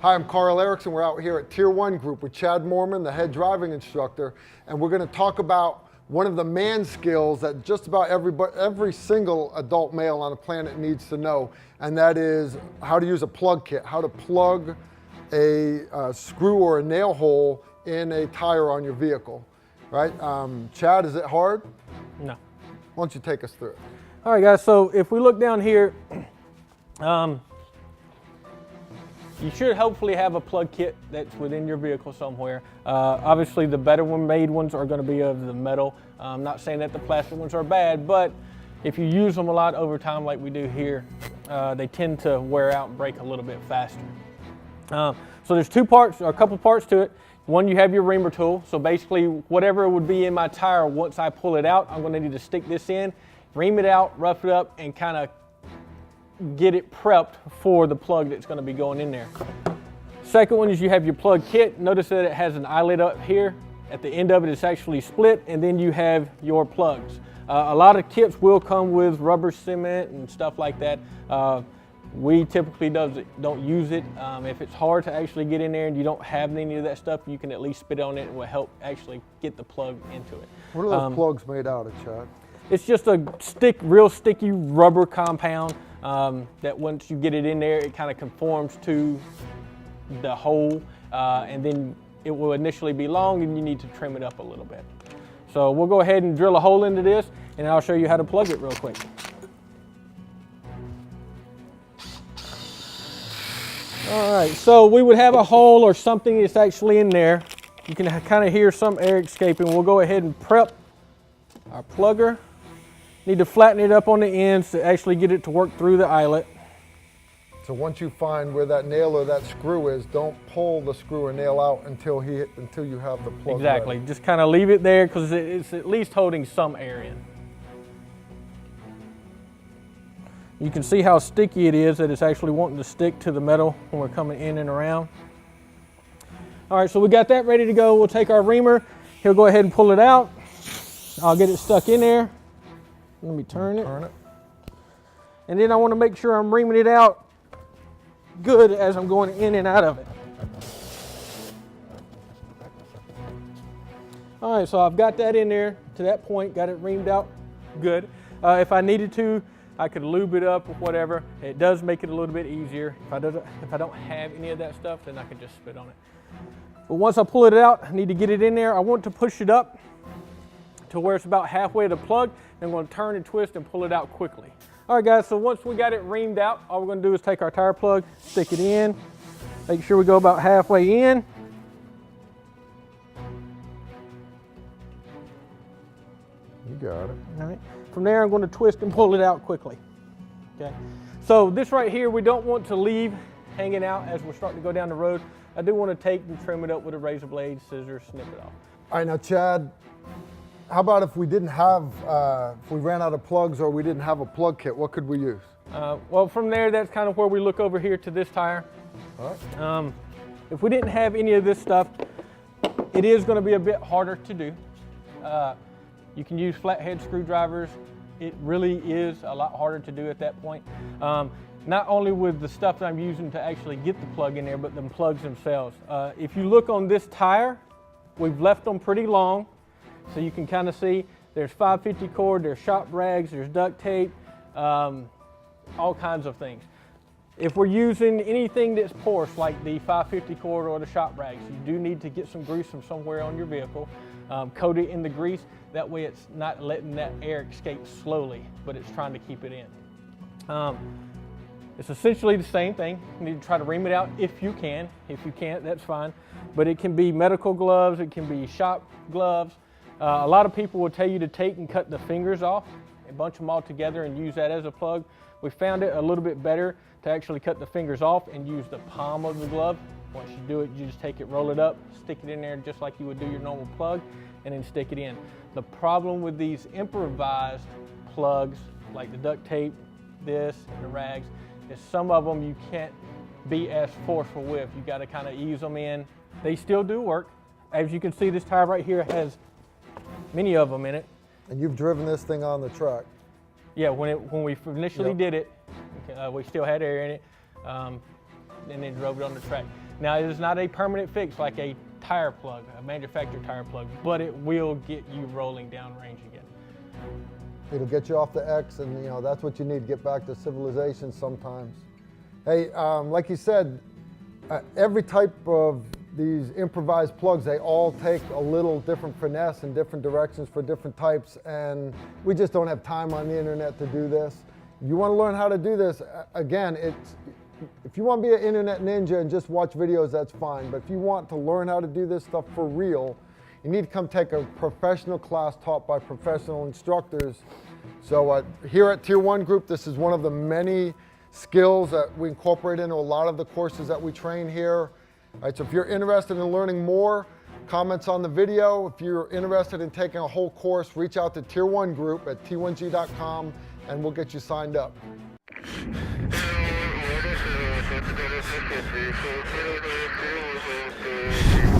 Hi, I'm Carl Erickson. We're out here at Tier 1 Group with Chad Moorman, the head driving instructor, and we're going to talk about one of the man skills that just about every single adult male on the planet needs to know, and that is how to use a plug kit, how to plug a screw or a nail hole in a tire on your vehicle, right? Chad, is it hard? No. Why don't you take us through it? All right, guys, so if we look down here, you should hopefully have a plug kit that's within your vehicle somewhere. Obviously, the better made ones are going to be of the metal. I'm not saying that the plastic ones are bad, but if you use them a lot over time like we do here, they tend to wear out and break a little bit faster. So there's two parts, or a couple parts to it. One, you have your reamer tool. So basically, whatever would be in my tire, once I pull it out, I'm going to need to stick this in, ream it out, rough it up, and kind of get it prepped for the plug that's going to be going in there. Second one is you have your plug kit. Notice that it has an eyelet up here. At the end of it, it's actually split, and then you have your plugs. A lot of kits will come with rubber cement and stuff like that. We typically don't use it. If it's hard to actually get in there and you don't have any of that stuff, you can at least spit on it and it will help actually get the plug into it. What are those plugs made out of, Chad? It's just a real sticky rubber compound that once you get it in there, it kind of conforms to the hole, and then it will initially be long and you need to trim it up a little bit. So we'll go ahead and drill a hole into this and I'll show you how to plug it real quick. All right, so we would have a hole or something that's actually in there. You can kind of hear some air escaping. We'll go ahead and prep our plugger. Need to flatten it up on the ends to actually get it to work through the eyelet. So once you find where that nail or that screw is, don't pull the screw or nail out until you have the plug Exactly, ready. just kind of leave it there because it's at least holding some air in. You can see how sticky it is, that it's actually wanting to stick to the metal when we're coming in and around. All right, so we got that ready to go. We'll take our reamer. He'll go ahead and pull it out. I'll get it stuck in there. Let me turn it. And then I want to make sure I'm reaming it out good as I'm going in and out of it. All right, so I've got that in there to that point, got it reamed out good. If I needed to, I could lube it up or whatever. It does make it a little bit easier. If I don't have any of that stuff, then I can just spit on it. But once I pull it out, I need to get it in there. I want to push it up to where it's about halfway to the plug. I'm going to turn and twist and pull it out quickly. All right, guys, so once we got it reamed out, all we're going to do is take our tire plug, stick it in, make sure we go about halfway in. You got it. All right. From there, I'm going to twist and pull it out quickly. Okay. So this right here, we don't want to leave hanging out as we're starting to go down the road. I do want to take and trim it up with a razor blade, scissors, snip it off. All right, now Chad, how about if we didn't have, if we ran out of plugs or we didn't have a plug kit, what could we use? Well, from there, that's kind of where we look over here to this tire. All right. If we didn't have any of this stuff, it is going to be a bit harder to do. You can use flathead screwdrivers. It really is a lot harder to do at that point. Not only with the stuff that I'm using to actually get the plug in there, but the plugs themselves. If you look on this tire, we've left them pretty long. So you can kind of see there's 550 cord, there's shop rags, there's duct tape, all kinds of things. If we're using anything that's porous, like the 550 cord or the shop rags, you do need to get some grease from somewhere on your vehicle. Coat it in the grease. That way it's not letting that air escape slowly, but it's trying to keep it in. It's essentially the same thing. You need to try to ream it out if you can. If you can't, that's fine. But it can be medical gloves, it can be shop gloves. A lot of people will tell you to take and cut the fingers off and bunch them all together and use that as a plug. We found it a little bit better to actually cut the fingers off and use the palm of the glove. Once you do it, you just take it, roll it up, stick it in there just like you would do your normal plug, and then stick it in. The problem with these improvised plugs, like the duct tape, this, and the rags, is some of them you can't be as forceful with. You got to kind of ease them in. They still do work. As you can see, this tire right here has many of them in it. And you've driven this thing on the track. Yeah, when we initially Yep. did it, we still had air in it, and then drove it on the track. Now, it is not a permanent fix like a tire plug, a manufactured tire plug, but it will get you rolling down range again. It'll get you off the X, and you know that's what you need to get back to civilization sometimes. Hey, like you said, every type of these improvised plugs, they all take a little different finesse in different directions for different types, and we just don't have time on the internet to do this. If you want to learn how to do this, again, if you want to be an internet ninja and just watch videos, that's fine. But if you want to learn how to do this stuff for real, you need to come take a professional class taught by professional instructors. So here at Tier 1 Group, this is one of the many skills that we incorporate into a lot of the courses that we train here. All right, so if you're interested in learning more, comments on the video. If you're interested in taking a whole course, reach out to Tier 1 Group at T1G.com and we'll get you signed up. Thank you.